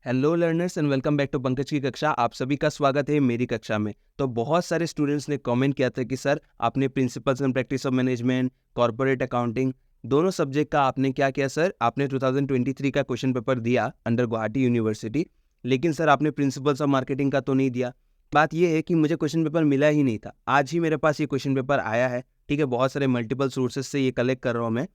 Hello learners and welcome back to Pankaj की कक्षा। आप सभी का स्वागत है मेरी कक्षा में। तो बहुत सारे स्टूडेंट्स ने कमेंट किया था कि सर आपने principles and practice of management, corporate accounting दोनों सब्जेक्ट का आपने क्या किया सर? आपने 2023 का क्वेश्चन पेपर दिया अंडर गुवाहाटी यूनिवर्सिटी, लेकिन सर आपने प्रिंसिपल्स ऑफ मार्केटिंग का तो नहीं दिया। बात यह है कि मुझे क्वेश्चन पेपर मिला ही नहीं था, आज ही मेरे पास ये क्वेश्चन पेपर आया है। ठीक है, बहुत सारे मल्टीपल सोर्सेज से ये कलेक्ट कर रहा हूँ मैं।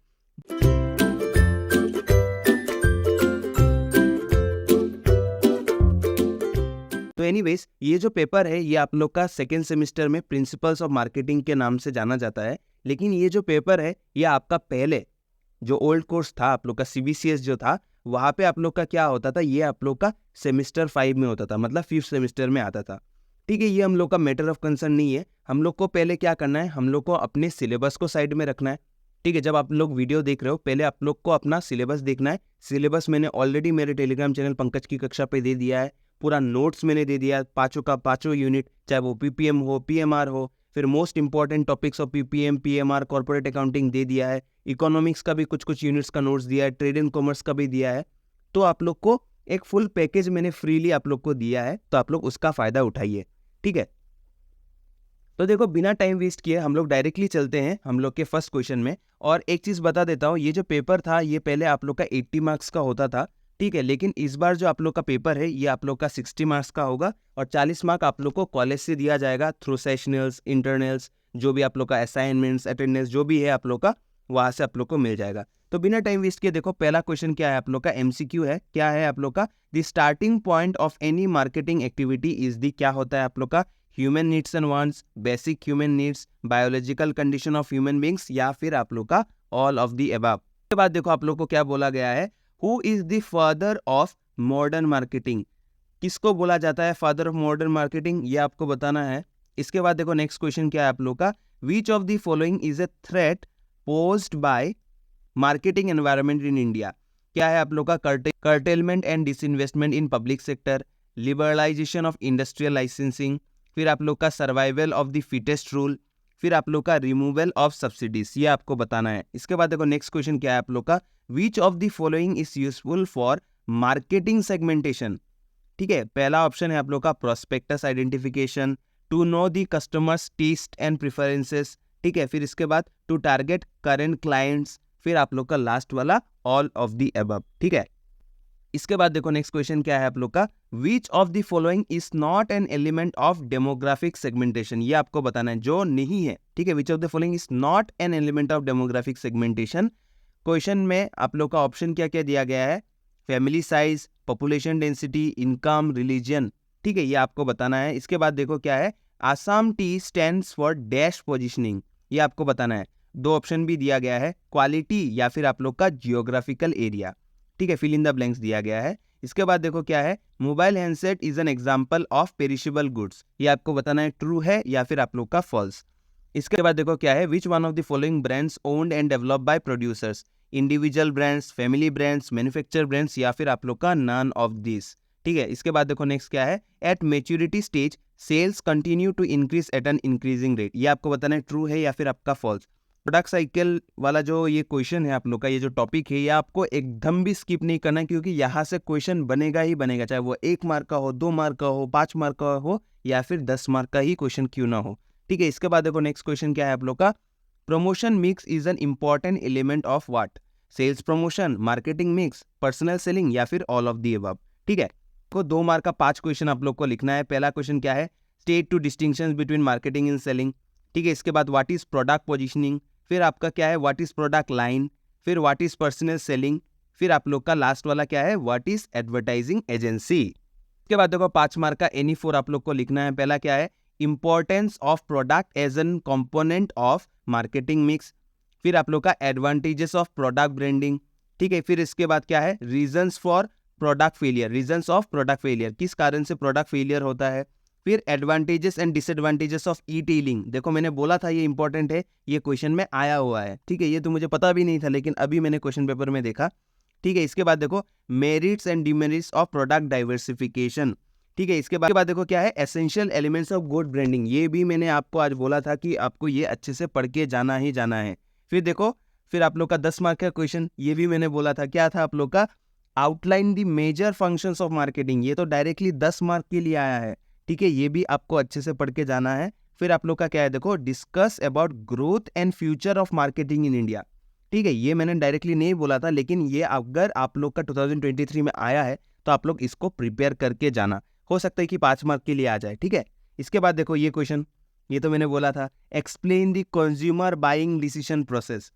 तो एनीवेज ये जो पेपर है ये आप लोग का सेकेंड सेमेस्टर में प्रिंसिपल्स ऑफ मार्केटिंग के नाम से जाना जाता है। लेकिन ये जो पेपर है ये आपका पहले जो ओल्ड कोर्स था आप लोग का CBCS जो था, वहाँ पे आप लोग का क्या होता था, ये आप लोग का सेमेस्टर 5 में होता था, मतलब 5th सेमेस्टर में आता था। ठीक है, ये हम लोग का मैटर ऑफ कंसर्न नहीं है। हम लोग को पहले क्या करना है, हम लोग को अपने सिलेबस को साइड में रखना है। ठीक है, जब आप लोग वीडियो देख रहे हो पहले आप लोग को अपना सिलेबस देखना है। सिलेबस मैंने ऑलरेडी मेरे टेलीग्राम चैनल पंकज की कक्षा पे दे दिया है, पूरा नोट्स मैंने दे दिया, पाँचों का पाँचों यूनिट, चाहे वो PPM हो, PMR हो, फिर most important topics of PPM, PMR, corporate accounting दे दिया है, इकोनॉमिक्स का भी कुछ यूनिट्स का नोट्स दिया है, ट्रेड एंड कॉमर्स का भी दिया है। तो आप लोग को एक फुल पैकेज मैंने फ्रीली आप लोग को दिया है, तो आप लोग उसका फायदा उठाइए। ठीक है, तो देखो बिना टाइम वेस्ट किए हम लोग डायरेक्टली चलते हैं हम लोग के फर्स्ट क्वेश्चन में। और एक चीज़ बता देता हूँ, ये जो पेपर था ये पहले आप लोग का 80 मार्क्स का होता था। ठीक है, लेकिन इस बार जो आप लोग का पेपर है ये आप लोग का 60 मार्क्स का होगा और 40 मार्क आप लोग को कॉलेज से दिया जाएगा थ्रू सेशनल्स, इंटरनल्स, जो भी आप लोग का असाइनमेंट्स, अटेंडेंस जो भी है आप लोग का, वहाँ से आप लोग को मिल जाएगा। तो बिना टाइम वेस्ट किए देखो पहला क्वेश्चन क्या है आप लोग का, MCQ है। क्या है आप लोग का, the starting point of any marketing activity is the, क्या होता है आप लोग का, human needs and wants, basic human needs, biological condition of human beings, या फिर आप लोग का ऑल ऑफ दी अबव। उसके बाद देखो आप लोग को क्या बोला गया है, who is the father of modern marketing, किसको बोला जाता है फादर ऑफ मॉडर्न मार्केटिंग, ये आपको बताना है। इसके बाद देखो नेक्स्ट क्वेश्चन क्या है आप लोग का, which of the following is a threat posed by marketing environment in India. क्या है आप लोग का, curtailment and disinvestment in public sector, liberalisation of industrial licensing, फिर आप लोग का survival of the fittest rule, फिर आप लोग का रिमूवल ऑफ सब्सिडीज, ये आपको बताना है। इसके बाद देखो नेक्स्ट क्वेश्चन क्या है आप लोग का, which of the following is useful for marketing segmentation. ठीक है, पहला ऑप्शन है आप लोग का prospectus identification, to know the customers taste and preferences. ठीक है, फिर इसके बाद टू टारगेट करेंट क्लाइंट्स, फिर आप लोग का लास्ट वाला ऑल ऑफ द अबव। ठीक है, इसके बाद देखो नेक्स्ट क्वेश्चन क्या है आप लोग का, which of the following is not an element of demographic segmentation, ये आपको बताना है जो नहीं है। ठीक है, विच of the following is not an element of demographic segmentation. Question में आप लोग का ऑप्शन क्या क्या दिया गया है, family size, population density, income, religion. ठीक है, ये आपको बताना है। इसके बाद देखो क्या है, Assam T stands for dash positioning, ये आपको बताना है। दो ऑप्शन भी दिया गया है, क्वालिटी या फिर आप लोग का जियोग्राफिकल एरिया। ठीक है, फिल इन द ब्लैंक्स दिया गया है। इसके बाद देखो क्या है, mobile handset is an example of perishable goods, ये आपको बताना है ट्रू है या फिर आप लोग का फॉल्स। इसके बाद देखो क्या है, which one of the following brands owned and develop by producers, individual brands, family brands, manufacture brands, या फिर आप लोग का नन ऑफ दिस। ठीक है, इसके बाद देखो नेक्स्ट क्या है, at maturity stage sales continue to increase at an increasing rate, ये आपको बताना है ट्रू है या फिर आपका फॉल्स। प्रोडक्ट साइकिल वाला जो ये क्वेश्चन है आप लोग का, ये जो टॉपिक है, ये आपको एकदम भी स्किप नहीं करना है, क्योंकि यहाँ से क्वेश्चन बनेगा ही बनेगा, चाहे वो 1 मार्क का हो, 2 मार्क का हो, 5 मार्क का हो, या फिर 10 मार्क का ही क्वेश्चन क्यों ना हो। ठीक है, इसके बाद देखो नेक्स्ट क्वेश्चन क्या है आप लोग का, promotion mix is an important element of what, sales promotion, marketing mix, personal selling, या फिर ऑल ऑफ दी अबव। ठीक है, को 2 मार्क का 5 क्वेश्चन आप लोग को लिखना है। पहला क्वेश्चन क्या है, state to distinction between marketing and selling. ठीक है, इसके बाद व्हाट इज प्रोडक्ट पोजिशनिंग, फिर आपका क्या है, व्हाट इज प्रोडक्ट लाइन, फिर व्हाट इज पर्सनल सेलिंग, फिर आप लोग का लास्ट वाला क्या है, व्हाट इज एडवर्टाइजिंग एजेंसी। इसके बाद देखो 5 मार्क का एनी 4 आप लोग को लिखना है। पहला क्या है, importance of product as an component of marketing mix, फिर आप लोग का एडवांटेजेस ऑफ प्रोडक्ट ब्रांडिंग। ठीक है, फिर इसके बाद क्या है, reasons for product failure, reasons of product failure, किस कारण से प्रोडक्ट फेलियर होता है। फिर advantages and disadvantages of E telling, देखो मैंने बोला था ये इंपॉर्टेंट है, ये क्वेश्चन में आया हुआ है। ठीक है, ये तो मुझे पता भी नहीं था, लेकिन अभी मैंने क्वेश्चन पेपर में देखा। ठीक है, इसके बाद देखो merits and demerits of product diversification. ठीक है, इसके बाद देखो क्या है, essential elements of good branding, ये भी मैंने आपको आज बोला था कि आपको ये अच्छे से पढ़ के जाना ही जाना है। फिर देखो, फिर आप लोग का 10 मार्क का क्वेश्चन, ये भी मैंने बोला था, क्या था आप लोग का, outline the major functions of marketing, ये तो डायरेक्टली 10 मार्क के लिए आया है, ठीक है, ये भी आपको अच्छे से पढ़ के जाना है। फिर आप लोग का क्या है, देखो, discuss about growth and future of marketing in India, ठीक है, ये मैंने डायरेक्टली नहीं बोला था, लेकिन ये अगर आप लोग का 2023 में आया है तो आप लोग इसको प्रिपेयर करके जाना, हो सकता है कि 5 मार्क के लिए आ जाए, ठीक है। इसके बाद देखो ये क्वेश्चन, ये तो मैंने बोला था, explain the consumer buying decision process,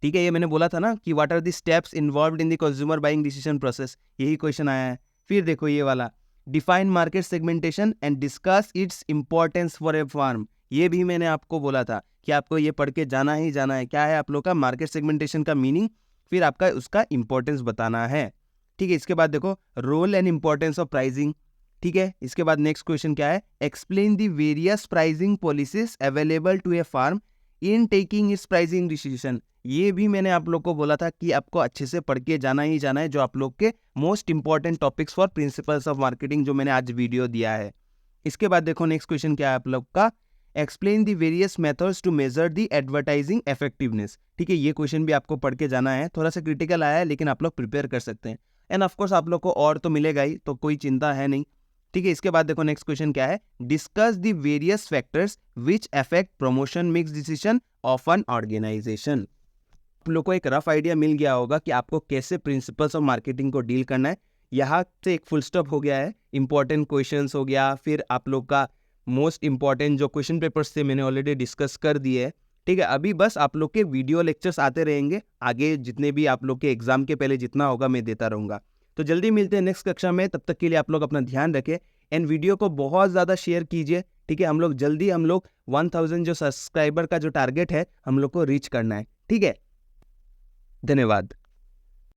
ठीक है, ये मैंने बोला था ना कि what are the steps involved in the consumer buying decision process, यही क्वेश्चन आया है। फिर देखो ये वाला, define market segmentation and discuss its importance for a firm, ये भी मैंने आपको बोला था कि आपको ये पढ़ के जाना ही जाना है, क्या है आप लोग का मार्केट सेगमेंटेशन का मीनिंग, फिर आपका उसका इंपॉर्टेंस बताना है, ठीक है। इसके बाद देखो role and importance of pricing, ठीक है। इसके बाद नेक्स्ट क्वेश्चन क्या है, explain the various pricing policies available to a firm in taking its pricing decision, ये भी मैंने आप लोग को बोला था कि आपको अच्छे से पढ़ के जाना ही जाना है, जो आप लोग के most important topics for principles of marketing, जो मैंने आज वीडियो दिया है। इसके बाद देखो नेक्स्ट क्वेश्चन क्या है आप लोग का, explain the various methods to measure the advertising effectiveness, ठीक है, ये क्वेश्चन भी आपको पढ़ के जाना है, थोड़ा सा क्रिटिकल आया है लेकिन आप लोग प्रिपेयर कर सकते हैं, एंड ऑफकोर्स आप लोग को और तो मिलेगा ही, तो कोई चिंता है नहीं, ठीक है। इसके बाद देखो नेक्स्ट क्वेश्चन क्या है, discuss the various factors which affect promotion mix decision of an organisation, आप लोग को एक रफ आइडिया मिल गया होगा कि आपको कैसे प्रिंसिपल्स ऑफ मार्केटिंग को डील करना है। यहाँ से एक फुल स्टॉप हो गया है, इंपॉर्टेंट क्वेश्चंस हो गया, फिर आप लोग का मोस्ट इंपॉर्टेंट जो क्वेश्चन पेपर्स थे मैंने ऑलरेडी डिस्कस कर दिए है, ठीक है। अभी बस आप लोग के वीडियो लेक्चर्स आते रहेंगे आगे, जितने भी आप लोग के एग्जाम के पहले जितना होगा मैं देता रहूँगा। तो जल्दी मिलते हैं नेक्स्ट कक्षा में, तब तक के लिए आप लोग अपना ध्यान रखें एंड वीडियो को बहुत ज़्यादा शेयर कीजिए, ठीक है। हम लोग 1000 जो सब्सक्राइबर का जो टारगेट है हम लोग को रीच करना है, ठीक है। धन्यवाद।